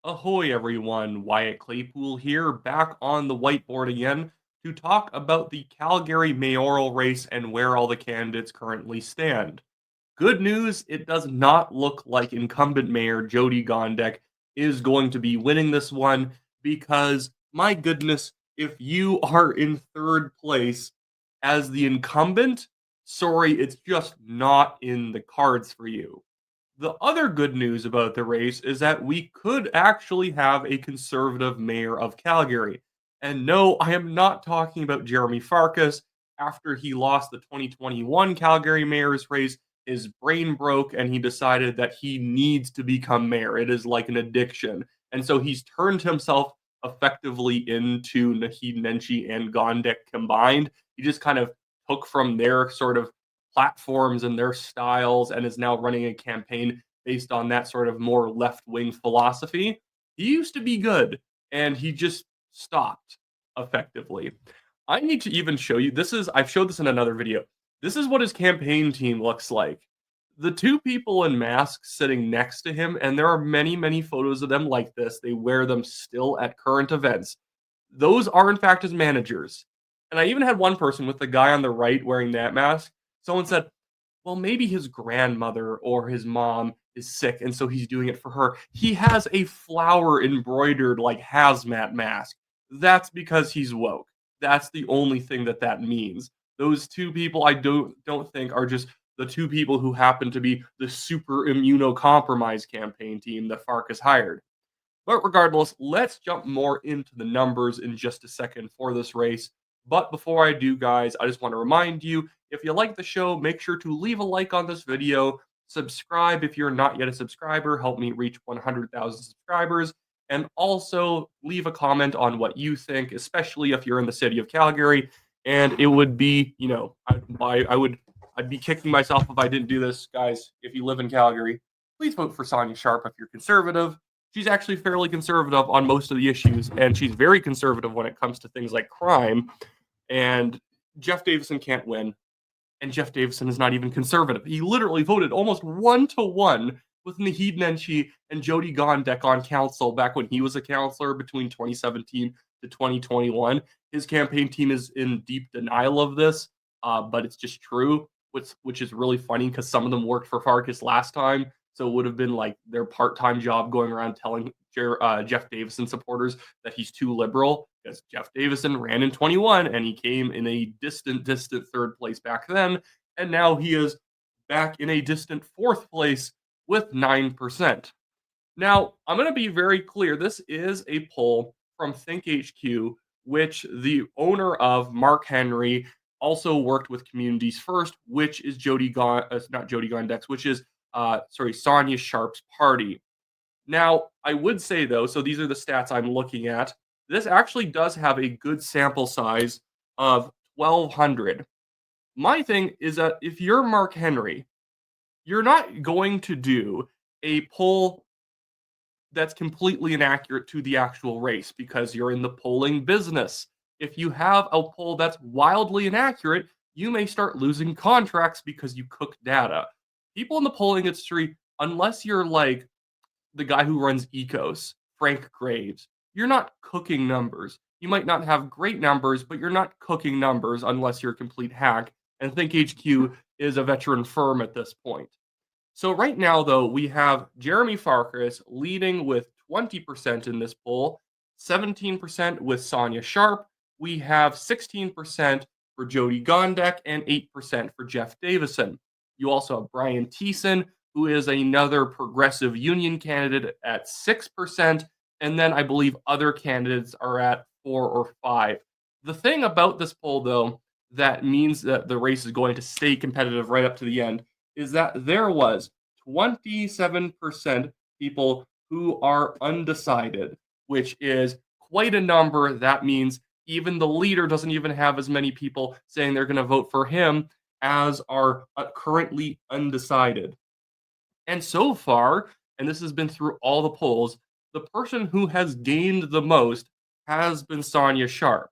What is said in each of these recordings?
Ahoy, everyone. Wyatt Claypool here, back on the whiteboard again to talk about the Calgary mayoral race and where all the candidates currently stand. Good news, it does not look like incumbent mayor Jyoti Gondek is going to be winning this one because, my goodness, if you are in third place as the incumbent, sorry, it's just not in the cards for you. The other good news about the race is that we could actually have a conservative mayor of Calgary. And no, I am not talking about Jeromy Farkas. After he lost the 2021 Calgary mayor's race, his brain broke and he decided that he needs to become mayor. It is like an addiction. And so he's turned himself effectively into Naheed Nenshi and Gondek combined. He just kind of took from their sort of platforms and their styles and is now running a campaign based on that sort of more left-wing philosophy. He used to be good and he just stopped effectively. I need to even show you I've showed this in another video. This is what his campaign team looks like. The two people in masks sitting next to him, and there are many, many photos of them like this. They wear them still at current events. Those are, in fact, his managers. And I even had one person with the guy on the right wearing that mask. Someone said, well, maybe his grandmother or his mom is sick, and so he's doing it for her. He has a flower embroidered like hazmat mask. That's because he's woke. That's the only thing that means. Those two people I don't think are just the two people who happen to be the super immunocompromised campaign team that Farkas hired. But regardless, let's jump more into the numbers in just a second for this race. But before I do, guys, I just want to remind you, if you like the show, make sure to leave a like on this video, subscribe if you're not yet a subscriber, help me reach 100,000 subscribers, and also leave a comment on what you think, especially if you're in the city of Calgary. And it would be, I'd be kicking myself if I didn't do this, guys. If you live in Calgary, please vote for Sonya Sharp if you're conservative. She's actually fairly conservative on most of the issues, and she's very conservative when it comes to things like crime. And Jeff Davison can't win, and Jeff Davison is not even conservative. He literally voted almost 1-to-1 with Naheed Nenshi and Jyoti Gondek on council back when he was a councillor between 2017 to 2021. His campaign team is in deep denial of this, but it's just true, which is really funny because some of them worked for Farkas last time. So it would have been like their part-time job going around telling Jeff Davison supporters that he's too liberal, because Jeff Davison ran in 21 and he came in a distant third place back then. And now he is back in a distant fourth place with 9%. Now, I'm going to be very clear. This is a poll from ThinkHQ, which the owner of Mark Henry also worked with Communities First, which is not Jyoti Gondek's, which is Sonya Sharp's party. Now, I would say though, so these are the stats I'm looking at. This actually does have a good sample size of 1,200. My thing is that if you're Mark Henry, you're not going to do a poll that's completely inaccurate to the actual race because you're in the polling business. If you have a poll that's wildly inaccurate, you may start losing contracts because you cook data. People in the polling industry, unless you're like the guy who runs Ecos, Frank Graves, you're not cooking numbers. You might not have great numbers, but you're not cooking numbers unless you're a complete hack. And ThinkHQ is a veteran firm at this point. So right now, though, we have Jeromy Farkas leading with 20% in this poll, 17% with Sonya Sharp. We have 16% for Jyoti Gondek and 8% for Jeff Davison. You also have Brian Thiessen, who is another progressive union candidate at 6%. And then I believe other candidates are at 4 or 5. The thing about this poll, though, that means that the race is going to stay competitive right up to the end is that there was 27% people who are undecided, which is quite a number. That means even the leader doesn't even have as many people saying they're going to vote for him as are currently undecided. And so far, and this has been through all the polls, the person who has gained the most has been Sonya Sharp.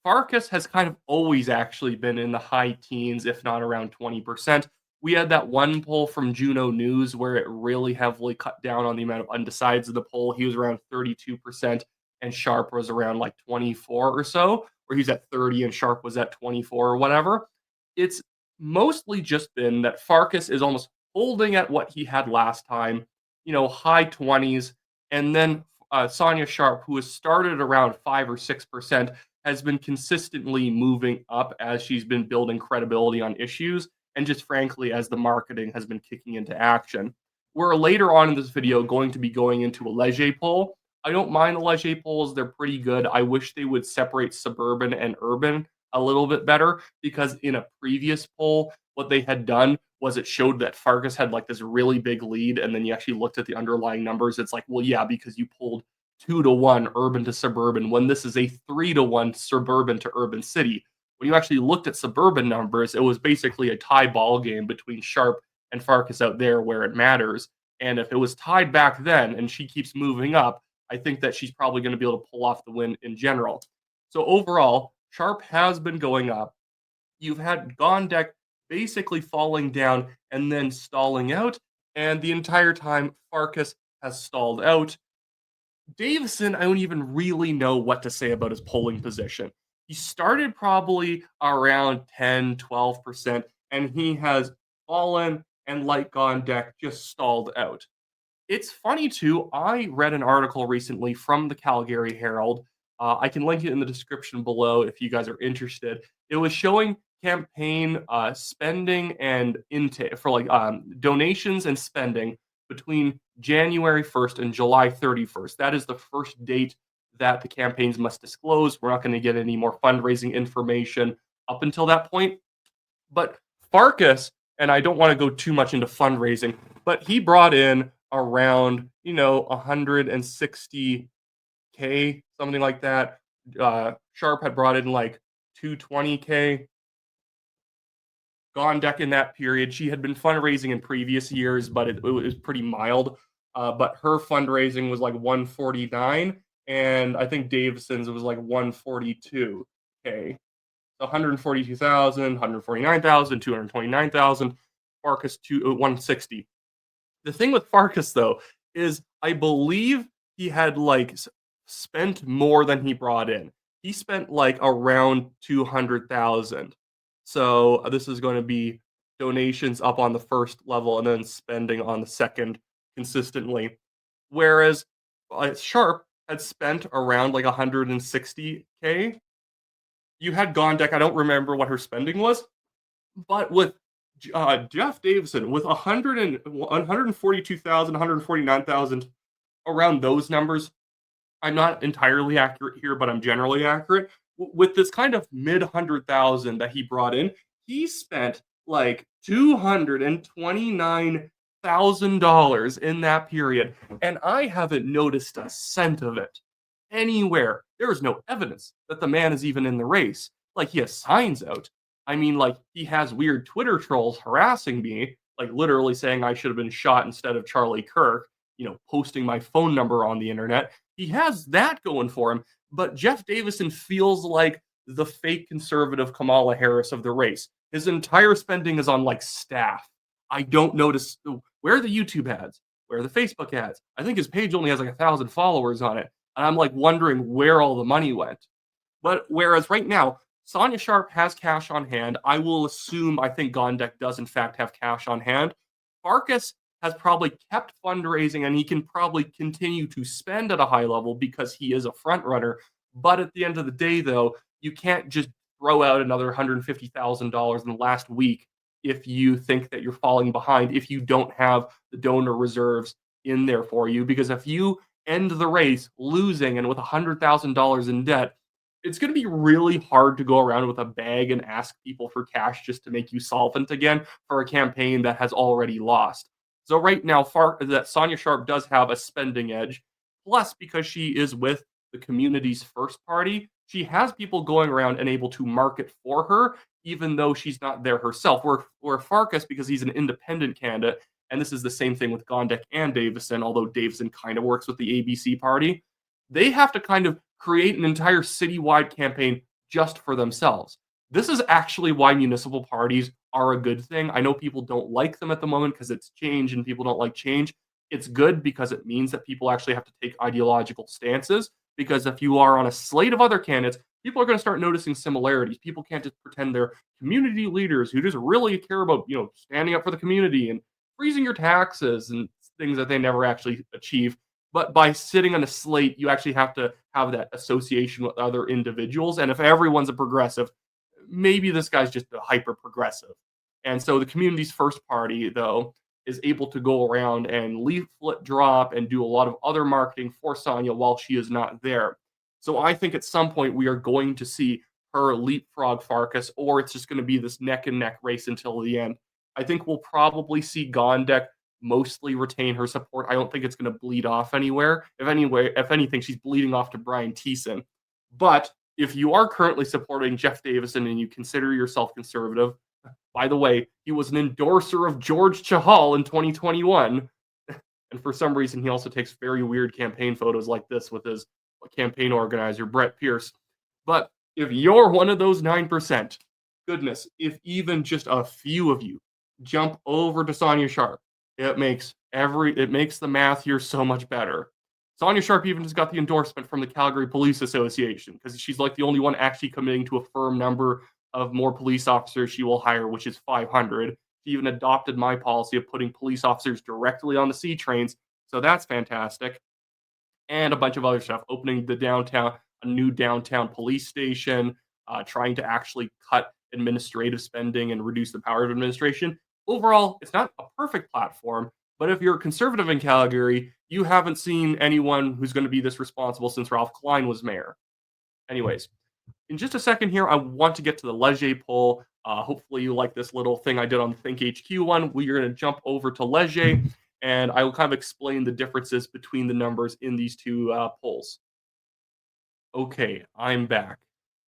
Farkas has kind of always actually been in the high teens, if not around 20%. We had that one poll from Juno News where it really heavily cut down on the amount of undecideds of the poll. He was around 32%, and Sharp was around like 24 or so, or he's at 30 and Sharp was at 24 or whatever. It's mostly just been that Farkas is almost holding at what he had last time, high 20s, and then Sonya Sharp, who has started around 5 or 6%, has been consistently moving up as she's been building credibility on issues and just frankly as the marketing has been kicking into action. We're later on in this video going to be going into a Leger poll. I don't mind the Leger polls, they're pretty good. I wish they would separate suburban and urban a little bit better because in a previous poll, what they had done was it showed that Farkas had like this really big lead, and then you actually looked at the underlying numbers. It's like, well, yeah, because you pulled 2-to-1 urban to suburban when this is a 3-to-1 suburban to urban city. When you actually looked at suburban numbers, it was basically a tie ball game between Sharp and Farkas out there where it matters. And if it was tied back then and she keeps moving up, I think that she's probably going to be able to pull off the win in general. So overall, Sharp has been going up. You've had Gondek basically falling down and then stalling out, and the entire time Farkas has stalled out. Davison, I don't even really know what to say about his polling position. He started probably around 10, 12%, and he has fallen and, like Gondek, just stalled out. It's funny too. I read an article recently from the Calgary Herald. I can link it in the description below if you guys are interested. It was showing campaign spending and intake for like donations and spending between January 1st and July 31st. That is the first date that the campaigns must disclose. We're not going to get any more fundraising information up until that point. But Farkas, and I don't want to go too much into fundraising, but he brought in around 160K, something like that. Sharp had brought in like 220K. Gondek in that period, she had been fundraising in previous years, but it was pretty mild. But her fundraising was like 149, and I think Davison's was like 142K. 142,000, 149,000, 229,000. Farkas 160. The thing with Farkas though is I believe he had like spent more than he brought in. He spent like around 200,000. So this is going to be donations up on the first level and then spending on the second consistently. Whereas Sharp had spent around like 160K. You had Gondek, I don't remember what her spending was, but with Jeff Davison with 142,000, 149,000, around those numbers. I'm not entirely accurate here, but I'm generally accurate. With this kind of mid 100,000 that he brought in, he spent like $229,000 in that period, and I haven't noticed a cent of it anywhere. There is no evidence that the man is even in the race. Like, he has signs out. I mean, like, he has weird Twitter trolls harassing me, like literally saying I should have been shot instead of Charlie Kirk, posting my phone number on the internet. He has that going for him, but Jeff Davison feels like the fake conservative Kamala Harris of the race. His entire spending is on like staff. I don't notice where are the YouTube ads, where are the Facebook ads. I think his page only has like 1,000 followers on it, and I'm like wondering where all the money went. But whereas right now, Sonya Sharp has cash on hand. I will assume, I think Gondek does in fact have cash on hand. Farkas has probably kept fundraising and he can probably continue to spend at a high level because he is a front runner. But at the end of the day, though, you can't just throw out another $150,000 in the last week if you think that you're falling behind, if you don't have the donor reserves in there for you. Because if you end the race losing and with $100,000 in debt, it's going to be really hard to go around with a bag and ask people for cash just to make you solvent again for a campaign that has already lost. So right now, that Sonya Sharp does have a spending edge. Plus, because she is with the community's first party, she has people going around and able to market for her, even though she's not there herself. Where Farkas, because he's an independent candidate, and this is the same thing with Gondek and Davison, although Davison kind of works with the ABC party, they have to kind of create an entire citywide campaign just for themselves. This is actually why municipal parties are a good thing. I know people don't like them at the moment because it's change and people don't like change. It's good because it means that people actually have to take ideological stances. Because if you are on a slate of other candidates, people are going to start noticing similarities. People can't just pretend they're community leaders who just really care about, standing up for the community and freezing your taxes and things that they never actually achieve. But by sitting on a slate, you actually have to have that association with other individuals. And if everyone's a progressive, maybe this guy's just a hyper progressive. And so the community's first party, though, is able to go around and leaflet drop and do a lot of other marketing for Sonya while she is not there. So I think at some point we are going to see her leapfrog Farkas, or it's just going to be this neck and neck race until the end. I think we'll probably see Gondek mostly retain her support. I don't think it's going to bleed off anywhere. If anything, she's bleeding off to Brian Thiessen. But if you are currently supporting Jeff Davison and you consider yourself conservative, by the way, he was an endorser of George Chahal in 2021. And for some reason, he also takes very weird campaign photos like this with his campaign organizer, Brett Pierce. But if you're one of those 9%, goodness, if even just a few of you jump over to Sonya Sharp, it makes the math here so much better. Sonya Sharp even just got the endorsement from the Calgary Police Association because she's like the only one actually committing to a firm number of more police officers she will hire, which is 500. She even adopted my policy of putting police officers directly on the C trains, so that's fantastic. And a bunch of other stuff, opening a new downtown police station, trying to actually cut administrative spending and reduce the power of administration. Overall, it's not a perfect platform, but if you're a conservative in Calgary, you haven't seen anyone who's going to be this responsible since Ralph Klein was mayor. Anyways, in just a second here, I want to get to the Leger poll. Hopefully you like this little thing I did on the Think HQ one. We're going to jump over to Leger, and I will kind of explain the differences between the numbers in these two polls. Okay, I'm back.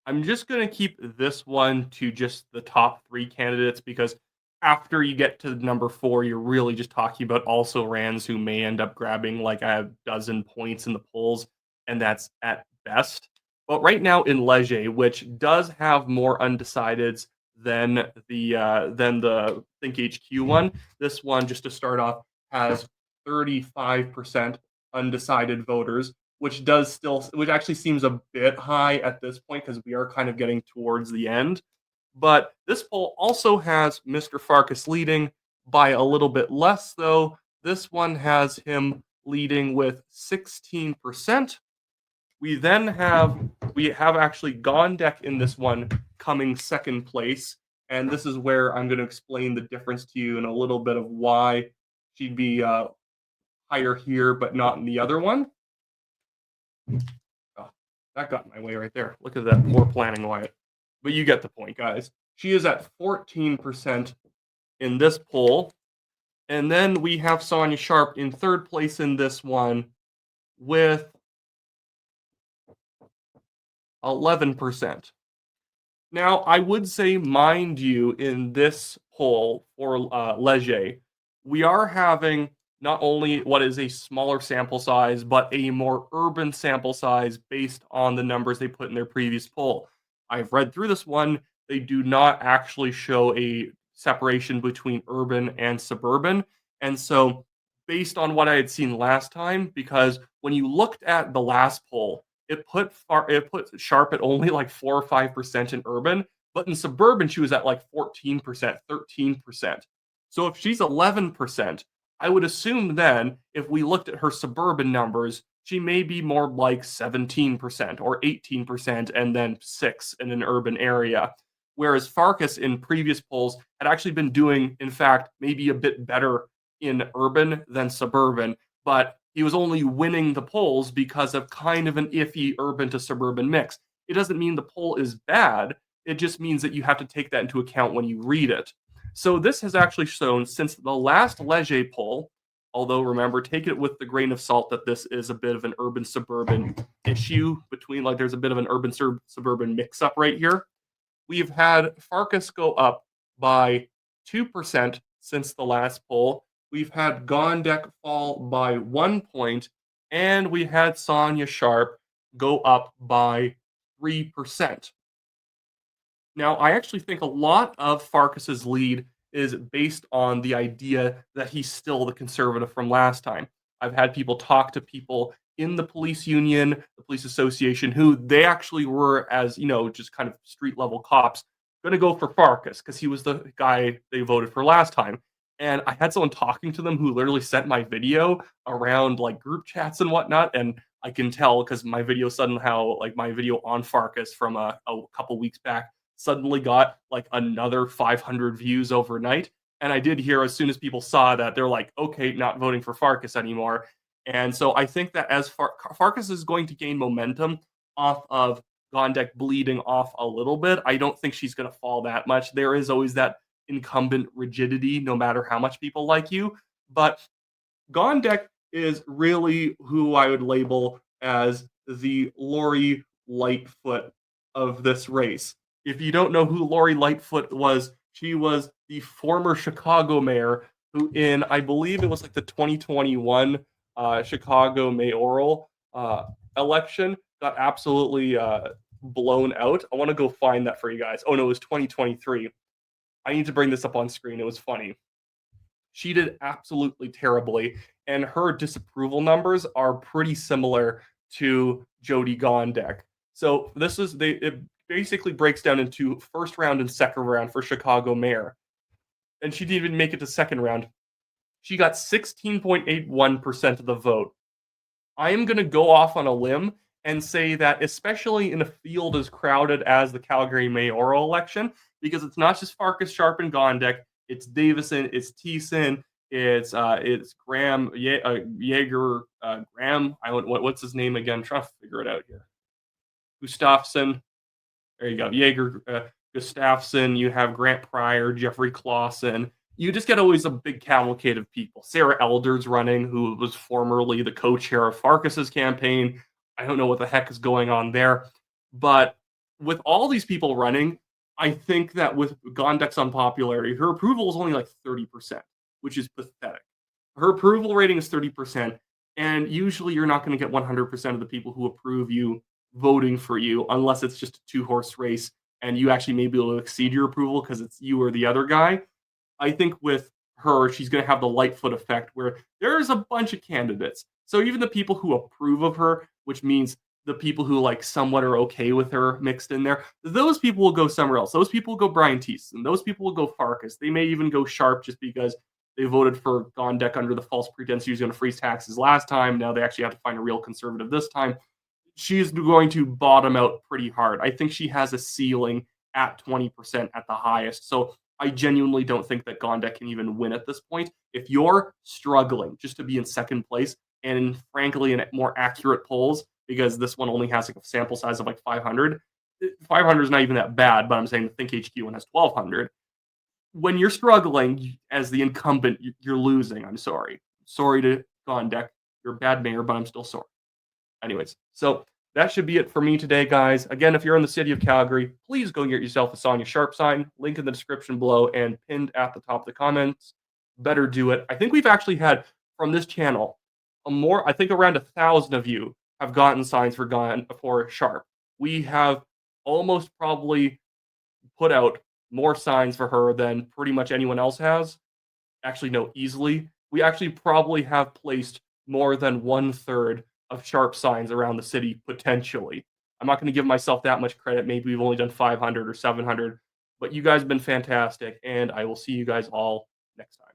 I'm just going to keep this one to just the top 3 candidates because after you get to number 4, you're really just talking about also rans who may end up grabbing like a dozen points in the polls, and that's at best. But right now in Leger, which does have more undecideds than the Think HQ one, this one, just to start off, has 35% undecided voters, which actually seems a bit high at this point because we are kind of getting towards the end. But this poll also has Mr. Farkas leading by a little bit less, though. This one has him leading with 16%. We have actually Gondek in this one coming second place, and this is where I'm going to explain the difference to you and a little bit of why she'd be higher here but not in the other one. Oh, that got in my way right there. Look at that poor planning, Wyatt. But you get the point, guys. She is at 14% in this poll. And then we have Sonya Sharp in third place in this one with 11%. Now, I would say, mind you, in this poll for Leger, we are having not only what is a smaller sample size, but a more urban sample size based on the numbers they put in their previous poll. I've read through this one. They do not actually show a separation between urban and suburban. And so, based on what I had seen last time, because when you looked at the last poll, it put Sharp at only like 4 or 5% in urban, but in suburban she was at like 14%, 13%. So if she's 11%, I would assume then if we looked at her suburban numbers, she may be more like 17% or 18% and then 6 in an urban area. Whereas Farkas in previous polls had actually been doing, in fact, maybe a bit better in urban than suburban, but he was only winning the polls because of kind of an iffy urban to suburban mix. It doesn't mean the poll is bad. It just means that you have to take that into account when you read it. So this has actually shown since the last Leger poll, although remember, take it with the grain of salt that this is a bit of an urban-suburban issue between, like there's a bit of an urban-suburban mix-up right here. We've had Farkas go up by 2% since the last poll. We've had Gondek fall by 1 point, and we had Sonya Sharp go up by 3%. Now, I actually think a lot of Farkas's lead is based on the idea that he's still the conservative from last time. I've had people talk to people in the police union, the police association, who they actually were, as just kind of street level cops, going to go for Farkas because he was the guy they voted for last time. And I had someone talking to them who literally sent my video around like group chats and whatnot, and I can tell because my video somehow, like my video on Farkas from a couple weeks back, suddenly got like another 500 views overnight. And I did hear as soon as people saw that, they're like, okay, not voting for Farkas anymore. And so I think that as Farkas is going to gain momentum off of Gondek bleeding off a little bit, I don't think she's going to fall that much. There is always that incumbent rigidity, no matter how much people like you. But Gondek is really who I would label as the Lori Lightfoot of this race. If you don't know who Lori Lightfoot was, she was the former Chicago mayor who, in I believe it was like the 2021 Chicago mayoral election, got absolutely blown out. I want to go find that for you guys. Oh no, it was 2023. I need to bring this up on screen. It was funny. She did absolutely terribly, and her disapproval numbers are pretty similar to Jyoti Gondek. So it basically breaks down into first round and second round for Chicago mayor, and she didn't even make it to second round. She got 16.81% of the vote. I am going to go off on a limb and say that, especially in a field as crowded as the Calgary mayoral election, because it's not just Farkas, Sharp, and Gondek, it's Davison, it's Thiessen, it's Graham Jaeger Graham. What's his name again? I'm trying to figure it out here. Gustafson. There you go. Jaeger Gustafson. You have Grant Pryor, Jeffrey Clausen. You just get always a big cavalcade of people. Sarah Elder's running, who was formerly the co-chair of Farkas's campaign. I don't know what the heck is going on there. But with all these people running, I think that with Gondek's unpopularity, her approval is only like 30%, which is pathetic. Her approval rating is 30%, and usually you're not going to get 100% of the people who approve you voting for you unless it's just a two-horse race and you actually may be able to exceed your approval because it's you or the other guy. I think with her, she's going to have the Lightfoot effect where there's a bunch of candidates. So even the people who approve of her, which means the people who like somewhat are okay with her mixed in there, those people will go somewhere else. Those people will go Brian Thiessen. Those people will go Farkas. They may even go Sharp just because they voted for Gondek under the false pretense he was going to freeze taxes last time. Now they actually have to find a real conservative this time. She's going to bottom out pretty hard. I think she has a ceiling at 20% at the highest. So I genuinely don't think that Gondek can even win at this point. If you're struggling just to be in second place, and frankly, in more accurate polls, because this one only has like a sample size of like 500, 500 is not even that bad, but I'm saying the Think HQ one has 1,200. When you're struggling as the incumbent, you're losing. I'm sorry. Sorry to Gondek. You're a bad mayor, but I'm still sorry. Anyways, so that should be it for me today, guys. Again, if you're in the city of Calgary, please go get yourself a Sonya Sharp sign. Link in the description below and pinned at the top of the comments. Better do it. I think we've actually had from this channel I think around 1,000 of you have gotten signs for Sharp. We have almost probably put out more signs for her than pretty much anyone else has. Actually, no, easily. We actually probably have placed more than 1/3 of Sharp signs around the city, potentially. I'm not going to give myself that much credit. Maybe we've only done 500 or 700, but you guys have been fantastic, and I will see you guys all next time.